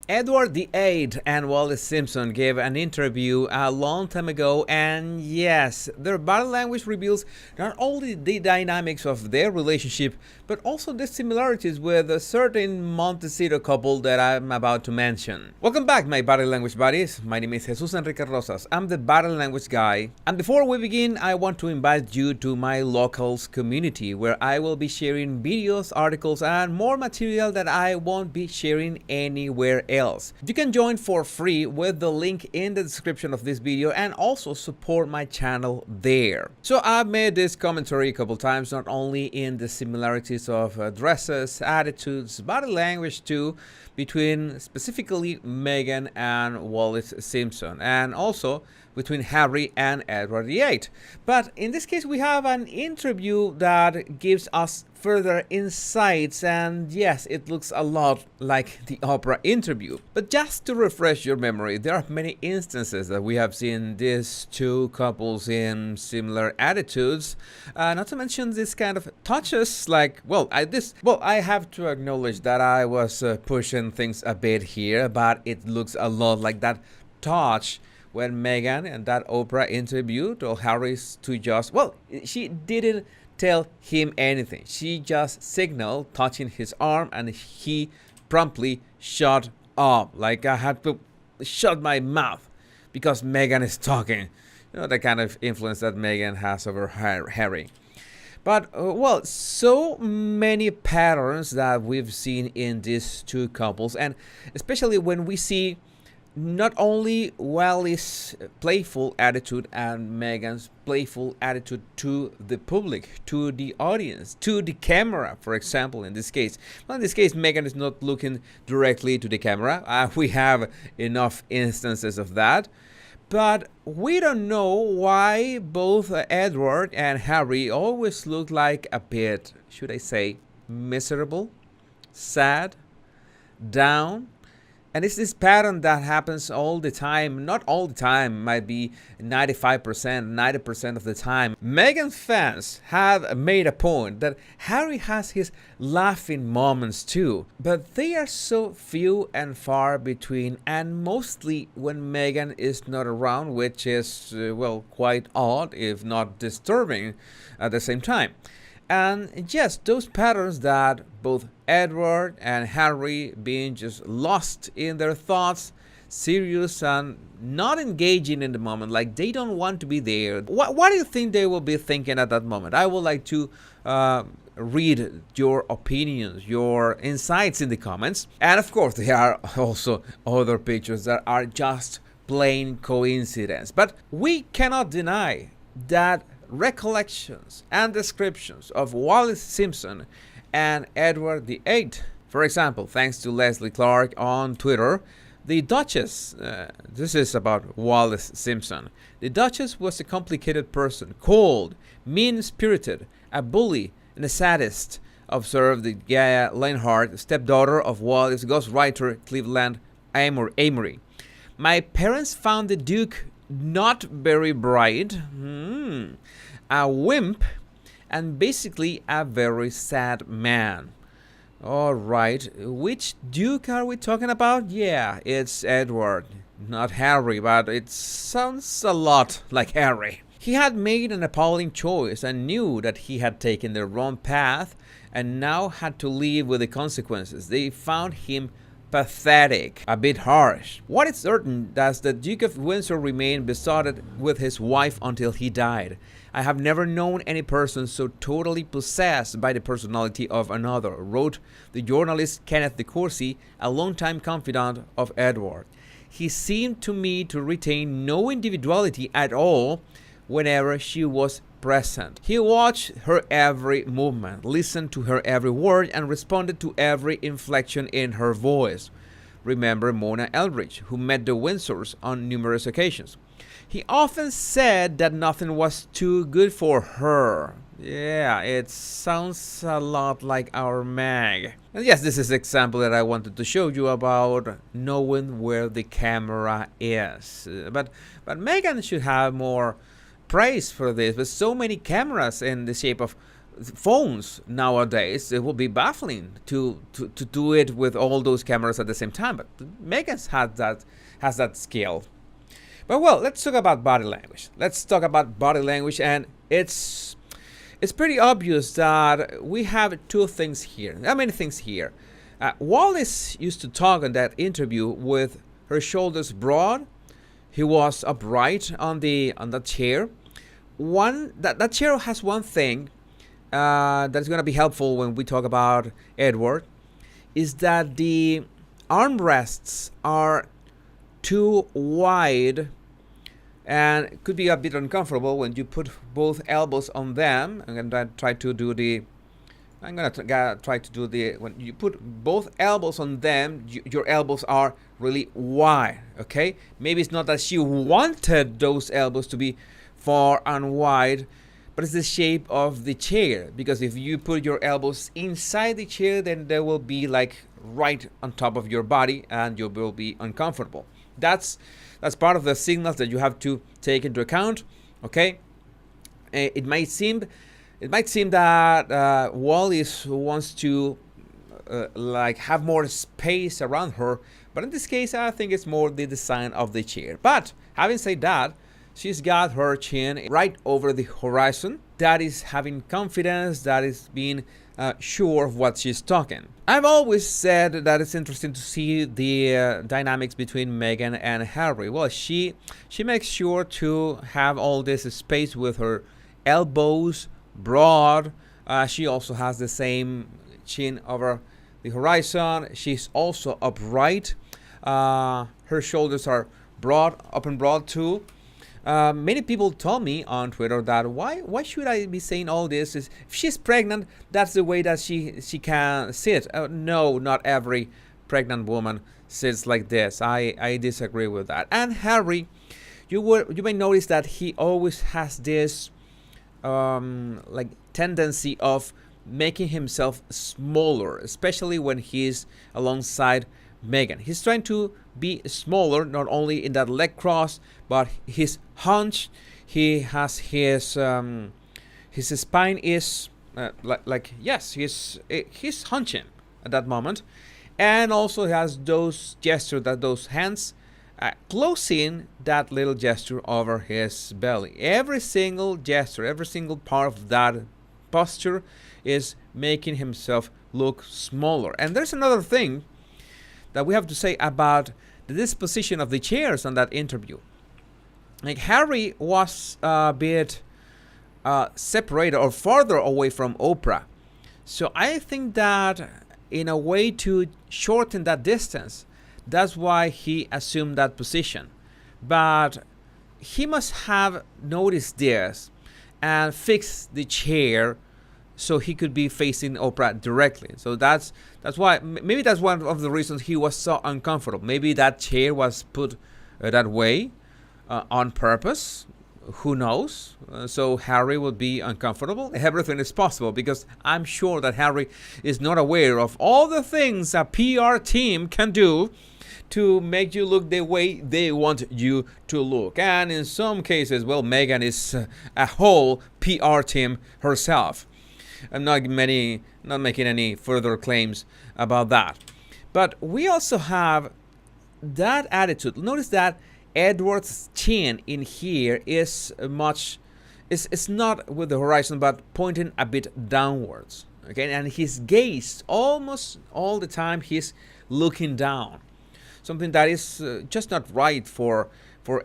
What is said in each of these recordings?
Edward VIII and Wallis Simpson gave an interview a long time ago, and yes, their body language reveals not only the dynamics of their relationship, but also the similarities with a certain Montecito couple that I'm about to mention. Welcome back, my body language buddies. My name is Jesus Enrique Rosas. I'm the body language guy, and before we begin, I want to invite you to my locals community, where I will be sharing videos, articles, and more material that I won't be sharing anywhere else. You can join for free with the link in the description of this video and also support my channel there. So I've made this commentary a couple times, not only in the similarities of dresses, attitudes, body language too, between specifically Meghan and Wallis Simpson, and also between Harry and Edward VIII. But in this case, we have an interview that gives us further insights, and yes, it looks a lot like the Oprah interview. But just to refresh your memory, there are many instances that we have seen these two couples in similar attitudes, not to mention this kind of touches, like, I have to acknowledge that I was pushing things a bit here, but it looks a lot like that touch when Meghan in that Oprah interview told Harry to just, she didn't tell him anything. She just signaled touching his arm, and he promptly shut up. Like, I had to shut my mouth because Meghan is talking. You know, the kind of influence that Meghan has over Harry. But, so many patterns that we've seen in these two couples, and especially when we see not only Wallis' playful attitude and Meghan's playful attitude to the public, to the audience, to the camera, for example, in this case. Well, in this case, Meghan is not looking directly to the camera. We have enough instances of that. But we don't know why both Edward and Harry always look like a bit, should I say, miserable, sad, down. And it's this pattern that happens all the time. Not all the time, might be 95%, 90% of the time. Meghan fans have made a point that Harry has his laughing moments too, but they are so few and far between, and mostly when Meghan is not around, which is, quite odd, if not disturbing at the same time. And yes, those patterns that both Edward and Harry being just lost in their thoughts, serious and not engaging in the moment, like they don't want to be there. What do you think they will be thinking at that moment? I would like to read your opinions, your insights in the comments. And of course, there are also other pictures that are just plain coincidence. But we cannot deny that recollections and descriptions of Wallis Simpson and Edward VIII. For example, thanks to Leslie Clark on Twitter, the Duchess, this is about Wallis Simpson, the Duchess was a complicated person, cold, mean-spirited, a bully, and a sadist, observed the Gaia Leinhardt, stepdaughter of Wallis ghostwriter Cleveland Amory. My parents found the Duke not very bright, a wimp, and basically a very sad man. Alright, which Duke are we talking about? Yeah, it's Edward, not Harry, but it sounds a lot like Harry. He had made an appalling choice and knew that he had taken the wrong path and now had to live with the consequences. They found him pathetic, a bit harsh. What is certain that the Duke of Windsor remained besotted with his wife until he died. I have never known any person so totally possessed by the personality of another, wrote the journalist Kenneth de Courcy, a longtime confidant of Edward. He seemed to me to retain no individuality at all whenever she was present. He watched her every movement, listened to her every word, and responded to every inflection in her voice. Remember Mona Eldridge, who met the Windsors on numerous occasions. He often said that nothing was too good for her. Yeah, it sounds a lot like our Meg. And yes, this is an example that I wanted to show you about knowing where the camera is. But Meghan should have more praise for this, with so many cameras in the shape of phones nowadays, it will be baffling to do it with all those cameras at the same time. But Meghan's has that skill. But well, let's talk about body language. Let's talk about body language, and it's pretty obvious that we have two things here. There are many things here. Wallis used to talk in that interview with her shoulders broad. He was upright on the chair. That chair has one thing that's going to be helpful when we talk about Edward, is that the armrests are too wide and it could be a bit uncomfortable when you put both elbows on them. I'm gonna try to do the when you put both elbows on them, your elbows are really wide. Okay, maybe it's not that she wanted those elbows to be far and wide, but it's the shape of the chair, because if you put your elbows inside the chair, then they will be like right on top of your body and you will be uncomfortable. That's part of the signals that you have to take into account. Okay, it might seem that Wallis wants to like have more space around her, but in this case I think it's more the design of the chair. But having said that, she's got her chin right over the horizon. That is having confidence, that is being sure of what she's talking. I've always said that it's interesting to see the dynamics between Meghan and Harry. Well, she makes sure to have all this space with her elbows broad. She also has the same chin over the horizon. She's also upright. Her shoulders are up and broad too. Many people told me on Twitter that why should I be saying all this? If she's pregnant, that's the way that she can sit. No, not every pregnant woman sits like this. I disagree with that. And Harry, you may notice that he always has this like tendency of making himself smaller, especially when he's alongside Meghan. He's trying to be smaller, not only in that leg cross, but his hunch. He has his spine is he's hunching at that moment, and also he has those gestures, those hands closing that little gesture over his belly. Every single gesture, every single part of that posture is making himself look smaller. And there's another thing that we have to say about the disposition of the chairs on that interview. Like, Harry was a bit separated or farther away from Oprah. So I think that in a way to shorten that distance, that's why he assumed that position. But he must have noticed this and fixed the chair so he could be facing Oprah directly. So that's why, maybe that's one of the reasons he was so uncomfortable. Maybe that chair was put that way on purpose. Who knows? So Harry would be uncomfortable. Everything is possible, because I'm sure that Harry is not aware of all the things a PR team can do to make you look the way they want you to look. And in some cases, well, Meghan is a whole PR team herself. I'm not making any further claims about that. But we also have that attitude. Notice that Edward's chin in here is not with the horizon, but pointing a bit downwards. Okay, and his gaze almost all the time he's looking down. Something that is just not right for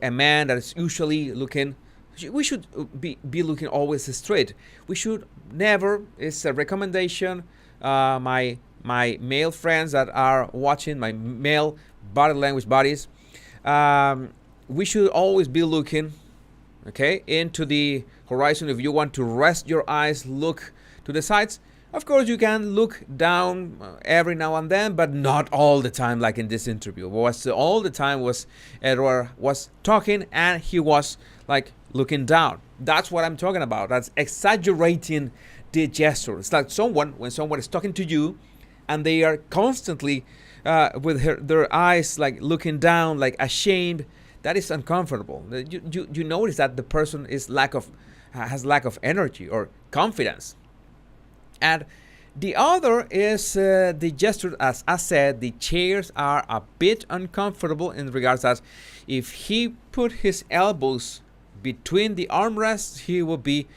a man that is usually looking. We should be looking always straight. We should never. It's a recommendation. My male friends that are watching, my male body language buddies, we should always be looking, okay, into the horizon. If you want to rest your eyes, look to the sides. Of course, you can look down every now and then, but not all the time, like in this interview. All the time was Edward was talking and he was like looking down. That's what I'm talking about. That's exaggerating the gesture. It's like when someone is talking to you and they are constantly with their eyes like looking down, like ashamed. That is uncomfortable. You notice that the person is has lack of energy or confidence. And the other is the gesture. As I said, the chairs are a bit uncomfortable in regards that if he put his elbows between the armrests, he will be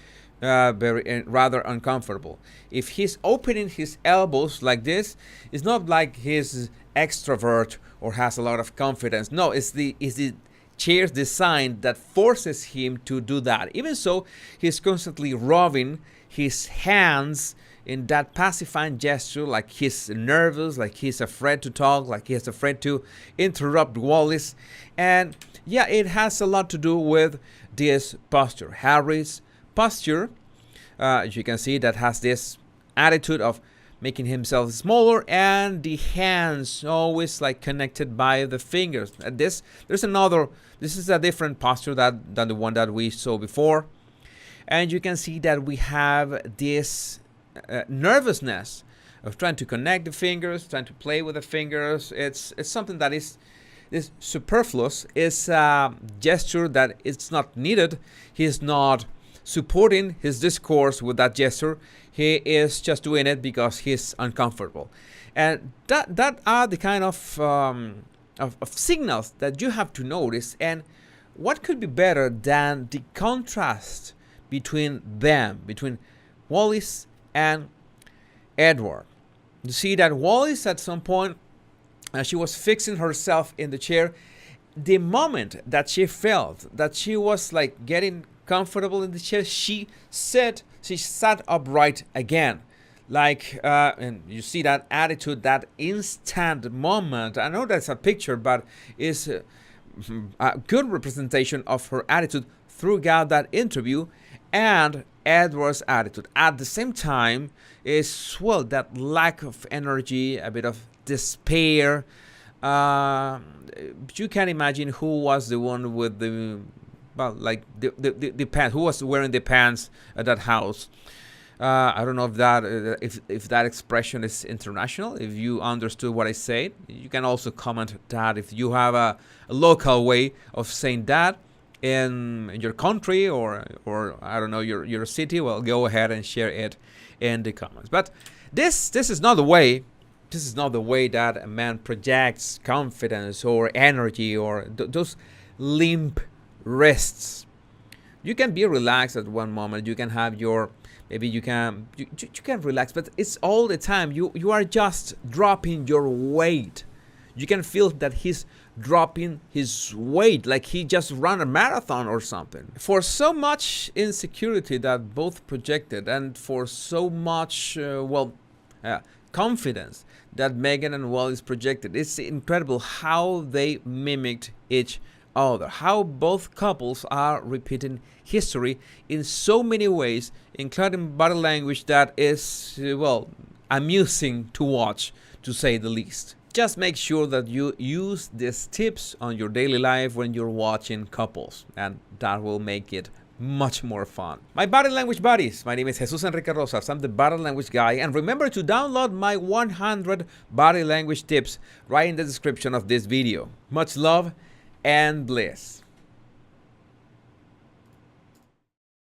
rather uncomfortable. If he's opening his elbows like this, it's not like he's extrovert or has a lot of confidence. No, it's the chair's design that forces him to do that. Even so, he's constantly rubbing his hands in that pacifying gesture, like he's nervous, like he's afraid to talk, like he's afraid to interrupt Wallis. And yeah, it has a lot to do with this posture. Harry's posture, as you can see, that has this attitude of making himself smaller, and the hands always like connected by the fingers. And this is a different posture than the one that we saw before. And you can see that we have this nervousness of trying to connect the fingers, trying to play with the fingers. It's something that is superfluous. It's a gesture that it's not needed. He's not supporting his discourse with that gesture. He is just doing it because he's uncomfortable. And that are the kind of signals that you have to notice. And what could be better than the contrast between them, between Wallis and Edward? You see that Wallis, at some point, as she was fixing herself in the chair, the moment that she felt that she was like getting comfortable in the chair, she sat upright again. Like, and you see that attitude, that instant moment. I know that's a picture, but it's a good representation of her attitude throughout that interview. And Edward's attitude at the same time is, well, that lack of energy, a bit of despair. You can imagine who was the one with the, well, like the pants, who was wearing the pants at that house. I don't know if that if that expression is international. If you understood what I said, you can also comment that if you have a local way of saying that in your country or I don't know, your city. Well, go ahead and share it in the comments. But this is not the way. This is not the way that a man projects confidence or energy or those limp wrists. You can be relaxed at one moment. You can have your, maybe you can relax, but it's all the time. You are just dropping your weight. You can feel that he's dropping his weight, like he just ran a marathon or something. For so much insecurity that both projected, and for so much confidence that Meghan and Wallis projected, it's incredible how they mimicked each other, how both couples are repeating history in so many ways, including body language that is, well, amusing to watch, to say the least. Just make sure that you use these tips on your daily life when you're watching couples, and that will make it much more fun. My body language buddies, my name is Jesus Enrique Rosas. I'm the body language guy, and remember to download my 100 body language tips right in the description of this video. Much love and bliss.